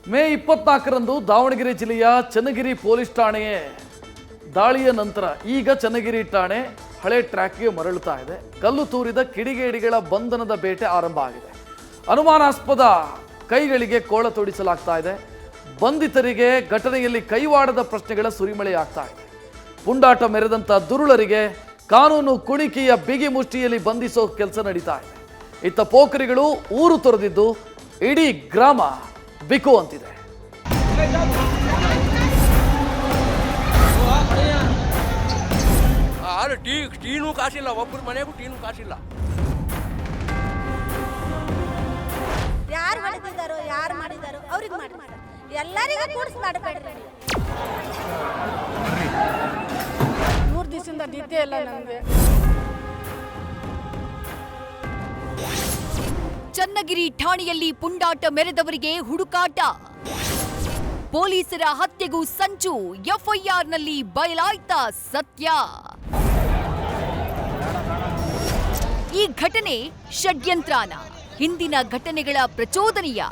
ಮೇ 24ರಂದು ದಾವಣಗೆರೆ ಜಿಲ್ಲೆಯ ಚನ್ನಗಿರಿ ಪೊಲೀಸ್ ಠಾಣೆಯ ದಾಳಿಯ ನಂತರ ಈಗ ಚನ್ನಗಿರಿ ಠಾಣೆ ಹಳೆ ಟ್ರ್ಯಾಕ್ಗೆ ಮರಳುತ್ತಾ ಇದೆ. ಕಲ್ಲು ತೂರಿದ ಕಿಡಿಗೇಡಿಗಳ ಬಂಧನದ ಬೇಟೆ ಆರಂಭ ಆಗಿದೆ. ಅನುಮಾನಾಸ್ಪದ ಕೈಗಳಿಗೆ ಕೋಳ ತೊಡಿಸಲಾಗ್ತಾ ಇದೆ. ಬಂಧಿತರಿಗೆ ಘಟನೆಯಲ್ಲಿ ಕೈವಾಡದ ಪ್ರಶ್ನೆಗಳ ಸುರಿಮಳೆಯಾಗ್ತಾ ಇದೆ. ಪುಂಡಾಟ ಮೆರೆದಂಥ ದುರುಳರಿಗೆ ಕಾನೂನು ಕುಣಿಕೆಯ ಬಿಗಿ ಮುಷ್ಟಿಯಲ್ಲಿ ಬಂಧಿಸೋ ಕೆಲಸ ನಡೀತಾ ಇದೆ. ಇತ್ತ ಪೋಖರಿಗಳು ಊರು ತೊರೆದಿದ್ದು ಇಡೀ ಗ್ರಾಮ ಬಿಕು ಅಂತಿದೆ. ಟೀನು ಕಾಸಿಲ್ಲ, ಒಬ್ಬರ ಮನೆಗೂ ಟೀನು ಕಾಸಿಲ್ಲ. ಯಾರು ಹೊಡೆದಿದ್ದಾರೋ ಯಾರು ಮಾಡಿದಾರೋ ಅವ್ರಿಗೆ ಮಾಡಿ, ಎಲ್ಲರಿಗೂ ಕೂಡಿಸಿ ಮಾಡಬೇಡ್ರಿ. 3 ದಿವಸದಿಂದ ನಿದ್ದೆ ಇಲ್ಲ ನಮಗೆ. ಚನ್ನಗಿರಿ ಠಾಣೆಯಲ್ಲಿ ಪುಂಡಾಟ ಮೆರೆದವರಿಗೆ ಹುಡುಕಾಟ. ಪೊಲೀಸರ ಹತ್ಯೆಗೂ ಸಂಚು. ಎಫ್ಐಆರ್ನಲ್ಲಿ ಬಯಲಾಯ್ತಾ ಸತ್ಯ. ಈ ಘಟನೆ ಷಡ್ಯಂತ್ರನ, ಹಿಂದಿನ ಘಟನೆಗಳ ಪ್ರಚೋದನೆಯ,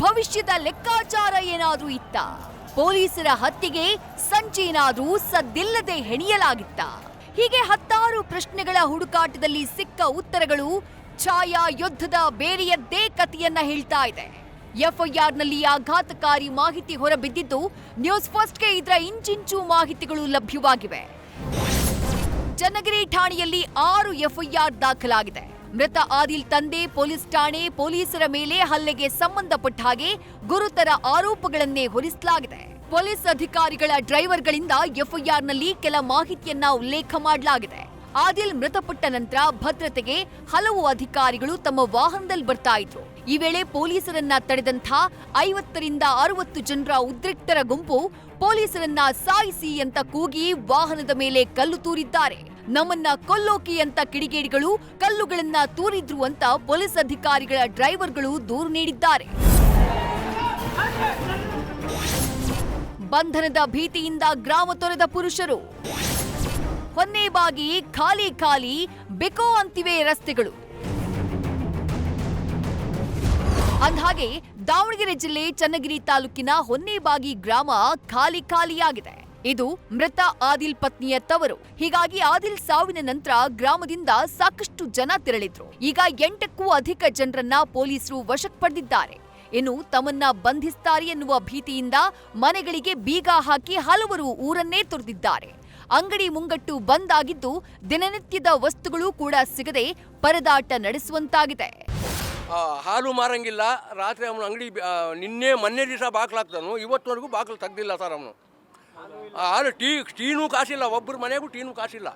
ಭವಿಷ್ಯದ ಲೆಕ್ಕಾಚಾರ ಏನಾದ್ರೂ ಇತ್ತ? ಪೊಲೀಸರ ಹತ್ಯೆಗೆ ಸಂಚೇನಾದ್ರೂ ಸದ್ದಿಲ್ಲದೆ ಹೆಣಿಯಲಾಗಿತ್ತ? ಹೀಗೆ ಹತ್ತಾರು ಪ್ರಶ್ನೆಗಳ ಹುಡುಕಾಟದಲ್ಲಿ ಸಿಕ್ಕ ಉತ್ತರಗಳು ಛಾಯಾ ಯುದ್ಧದ ಬೇರೆಯದ್ದೇ ಕಥೆಯನ್ನ ಹೇಳ್ತಾ ಇದೆ. ಎಫ್ಐಆರ್ನಲ್ಲಿ ಆಘಾತಕಾರಿ ಮಾಹಿತಿ ಹೊರಬಿದ್ದಿದ್ದು, ನ್ಯೂಸ್ ಫಸ್ಟ್ಗೆ ಇದರ ಇಂಚಿಂಚು ಮಾಹಿತಿಗಳು ಲಭ್ಯವಾಗಿವೆ. ಚನ್ನಗಿರಿ ಠಾಣೆಯಲ್ಲಿ 6 ಎಫ್ಐಆರ್ ದಾಖಲಾಗಿದೆ. ಮೃತ ಆದಿಲ್ ತಂದೆ ಪೊಲೀಸ್ ಠಾಣೆ ಪೊಲೀಸರ ಮೇಲೆ ಹಲ್ಲೆಗೆ ಸಂಬಂಧಪಟ್ಟ ಹಾಗೆ ಗುರುತರ ಆರೋಪಗಳನ್ನೇ ಹೊರಿಸಲಾಗಿದೆ. ಪೊಲೀಸ್ ಅಧಿಕಾರಿಗಳ ಡ್ರೈವರ್ಗಳಿಂದ ಎಫ್ಐಆರ್ನಲ್ಲಿ ಕೆಲ ಮಾಹಿತಿಯನ್ನ ಉಲ್ಲೇಖ ಮಾಡಲಾಗಿದೆ. ಆದಿಲ್ ಮೃತಪಟ್ಟ ನಂತರ ಭದ್ರತೆಗೆ ಹಲವು ಅಧಿಕಾರಿಗಳು ತಮ್ಮ ವಾಹನದಲ್ಲಿ ಬರ್ತಾ ಇದ್ರು. ಈ ವೇಳೆ ಪೊಲೀಸರನ್ನ ತಡೆದಂಥ 50ರಿಂದ 60 ಜನರ ಉದ್ರಿಕ್ತರ ಗುಂಪು ಪೊಲೀಸರನ್ನ ಸಾಯಿಸಿ ಅಂತ ಕೂಗಿ ವಾಹನದ ಮೇಲೆ ಕಲ್ಲು ತೂರಿದ್ದಾರೆ. ನಮ್ಮನ್ನ ಕೊಲ್ಲೋಕಿ ಅಂತ ಕಿಡಿಗೇಡಿಗಳು ಕಲ್ಲುಗಳನ್ನ ತೂರಿದ್ರು ಅಂತ ಪೊಲೀಸ್ ಅಧಿಕಾರಿಗಳ ಡ್ರೈವರ್ಗಳು ದೂರು ನೀಡಿದ್ದಾರೆ. ಬಂಧನದ ಭೀತಿಯಿಂದ ಗ್ರಾಮ ತೊರೆದ ಪುರುಷರು. ಹೊನ್ನೇಬಾಗಿ ಖಾಲಿ ಬಿಕೋ ಅಂತಿವೆ ರಸ್ತೆಗಳು. ಅಂದ್ಹಾಗೆ ದಾವಣಗೆರೆ ಜಿಲ್ಲೆ ಚನ್ನಗಿರಿ ತಾಲೂಕಿನ ಹೊನ್ನೇಬಾಗಿ ಗ್ರಾಮ ಖಾಲಿಯಾಗಿದೆ. ಇದು ಮೃತ ಆದಿಲ್ ಪತ್ನಿಯ ತವರು. ಹೀಗಾಗಿ ಆದಿಲ್ ಸಾವಿನ ನಂತರ ಗ್ರಾಮದಿಂದ ಸಾಕಷ್ಟು ಜನ ತೆರಳಿದ್ರು. ಈಗ 8ಕ್ಕೂ ಅಧಿಕ ಜನರನ್ನ ಪೊಲೀಸರು ವಶಕ್ಕೆ ಪಡೆದಿದ್ದಾರೆ. ಇನ್ನು ತಮ್ಮನ್ನ ಬಂಧಿಸ್ತಾರೆ ಎನ್ನುವ ಭೀತಿಯಿಂದ ಮನೆಗಳಿಗೆ ಬೀಗ ಹಾಕಿ ಹಲವರು ಊರನ್ನೇ ತೊರೆದಿದ್ದಾರೆ. ಅಂಗಡಿ ಮುಂಗಟ್ಟು ಬಂದ್ ಆಗಿದ್ದು, ದಿನನಿತ್ಯದ ವಸ್ತುಗಳು ಕೂಡ ಸಿಗದೆ ಪರದಾಟ ನಡೆಸುವಂತಾಗಿದೆ. ಹಾಲು ಮಾರಂಗಿಲ್ಲ. ರಾತ್ರಿ ಅವನು ಅಂಗಡಿ ಮೊನ್ನೆ ದಿವಸ ಬಾಗ್ಲಾಗ್ತಾನು, ಇವತ್ತವರೆಗೂ ಬಾಗ್ಲು ತೆಗ್ದಿಲ್ಲ ಸರ್. ಅವನು ಹಾಲು ಟೀನು ಕಾಸಿಲ್ಲ, ಒಬ್ಬರ ಮನೆಗೂ ಟೀನು ಕಾಸಿಲ್ಲ.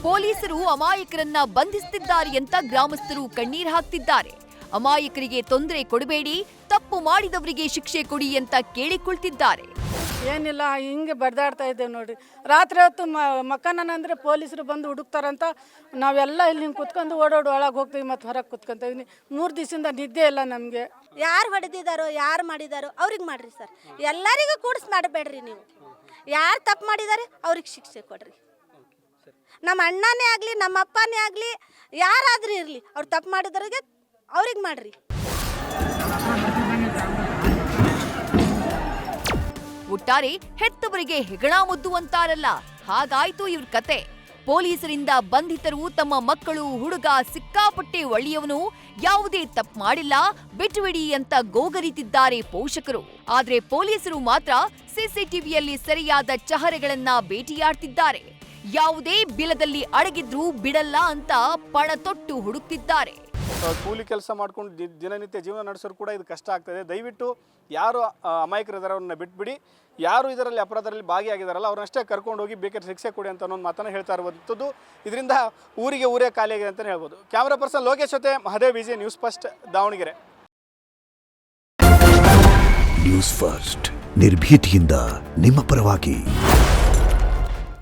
ಪೊಲೀಸರು ಅಮಾಯಕರನ್ನ ಬಂಧಿಸುತ್ತಿದ್ದಾರೆ ಅಂತ ಗ್ರಾಮಸ್ಥರು ಕಣ್ಣೀರು ಹಾಕ್ತಿದ್ದಾರೆ. ಅಮಾಯಕರಿಗೆ ತೊಂದರೆ ಕೊಡಬೇಡಿ, ತಪ್ಪು ಮಾಡಿದವರಿಗೆ ಶಿಕ್ಷೆ ಕೊಡಿ ಅಂತ ಕೇಳಿಕೊಳ್ತಿದ್ದಾರೆ. ಏನಿಲ್ಲ, ಹಿಂಗೆ ಬಡ್ದಾಡ್ತಾ ಇದ್ದೇವೆ ನೋಡ್ರಿ. ರಾತ್ರಿ ಹೊತ್ತು ಮಕ್ಕನಂದ್ರೆ ಪೊಲೀಸರು ಬಂದು ಹುಡುಕ್ತಾರಂತ ನಾವೆಲ್ಲ ಇಲ್ಲಿ ಹಿಂಗೆ ಕುತ್ಕೊಂಡು ಓಡೋಡು ಒಳಗೆ ಹೋಗ್ತೀವಿ, ಮತ್ತು ಹೊರಗೆ ಕುತ್ಕೊಂತೀವಿ. 3 ದಿವಸದಿಂದ ನಿದ್ದೆ ಇಲ್ಲ ನಮಗೆ. ಯಾರು ಹೊಡೆದಿದ್ದಾರೋ ಯಾರು ಮಾಡಿದಾರೋ ಅವ್ರಿಗೆ ಮಾಡ್ರಿ ಸರ್. ಎಲ್ಲರಿಗೂ ಕೂಡಿಸಿ ಮಾಡಬೇಡ್ರಿ. ನೀವು ಯಾರು ತಪ್ಪು ಮಾಡಿದ್ದಾರೆ ಅವ್ರಿಗೆ ಶಿಕ್ಷೆ ಕೊಡ್ರಿ. ನಮ್ಮ ಅಣ್ಣನೇ ಆಗಲಿ ನಮ್ಮ ಅಪ್ಪನೇ ಆಗಲಿ ಯಾರಾದ್ರೂ ಇರಲಿ, ಅವ್ರು ತಪ್ಪು ಮಾಡಿದವ್ರಿಗೆ ಅವ್ರಿಗೆ ಮಾಡ್ರಿ. ಒಟ್ಟಾರೆ ಹೆತ್ತವರಿಗೆ ಹೆಗಣ ಮುದ್ದು ಅಂತಾರಲ್ಲ, ಹಾಗಾಯ್ತು ಇವ್ರ ಕತೆ. ಪೊಲೀಸರಿಂದ ಬಂಧಿತರು ತಮ್ಮ ಮಕ್ಕಳು, ಹುಡುಗ ಸಿಕ್ಕಾಪಟ್ಟೆ ಒಳ್ಳೆಯವನು, ಯಾವುದೇ ತಪ್ಪು ಮಾಡಿಲ್ಲ, ಬಿಟ್ಟುಬಿಡಿ ಅಂತ ಗೋಗರಿತಿದ್ದಾರೆ ಪೋಷಕರು. ಆದ್ರೆ ಪೊಲೀಸರು ಮಾತ್ರ ಸಿಸಿಟಿವಿಯಲ್ಲಿ ಸರಿಯಾದ ಚಹರೆಗಳನ್ನ ಭೇಟಿಯಾಡ್ತಿದ್ದಾರೆ. ಯಾವುದೇ ಬಿಲದಲ್ಲಿ ಅಡಗಿದ್ರೂ ಬಿಡಲ್ಲ ಅಂತ ಪಣ ತೊಟ್ಟು ಹುಡುಕ್ತಿದ್ದಾರೆ. ಕೂಲಿ ಕೆಲಸ ಮಾಡ್ಕೊಂಡು ದಿನನಿತ್ಯ ಜೀವನ ನಡೆಸೋರು ಕೂಡ ಇದು ಕಷ್ಟ ಆಗ್ತದೆ. ದಯವಿಟ್ಟು ಯಾರು ಅಮಾಯಕರಿದ್ದಾರೆ ಅವ್ರನ್ನ ಬಿಟ್ಬಿಡಿ. ಯಾರು ಇದರಲ್ಲಿ ಅಪರಾಧದಲ್ಲಿ ಭಾಗಿಯಾಗಿದ್ದಾರಲ್ಲ ಅವ್ರನ್ನಷ್ಟೇ ಕರ್ಕೊಂಡು ಹೋಗಿ ಬೇಕಾದ್ರೆ ಶಿಕ್ಷೆ ಕೊಡಿ ಅಂತ ಒಂದು ಮಾತನ್ನು ಹೇಳ್ತಾ ಇರುವಂಥದ್ದು. ಇದರಿಂದ ಊರೇ ಖಾಲಿಯಾಗಿದೆ ಅಂತಲೇ ಹೇಳ್ಬೋದು. ಕ್ಯಾಮ್ರಾ ಪರ್ಸನ್ ಲೋಕೇಶ್ ಜೊತೆ Mahadev Vijay, news first, Davanagere. News first, ನಿರ್ಭೀತಿಯಿಂದ ನಿಮ್ಮ ಪರವಾಗಿ.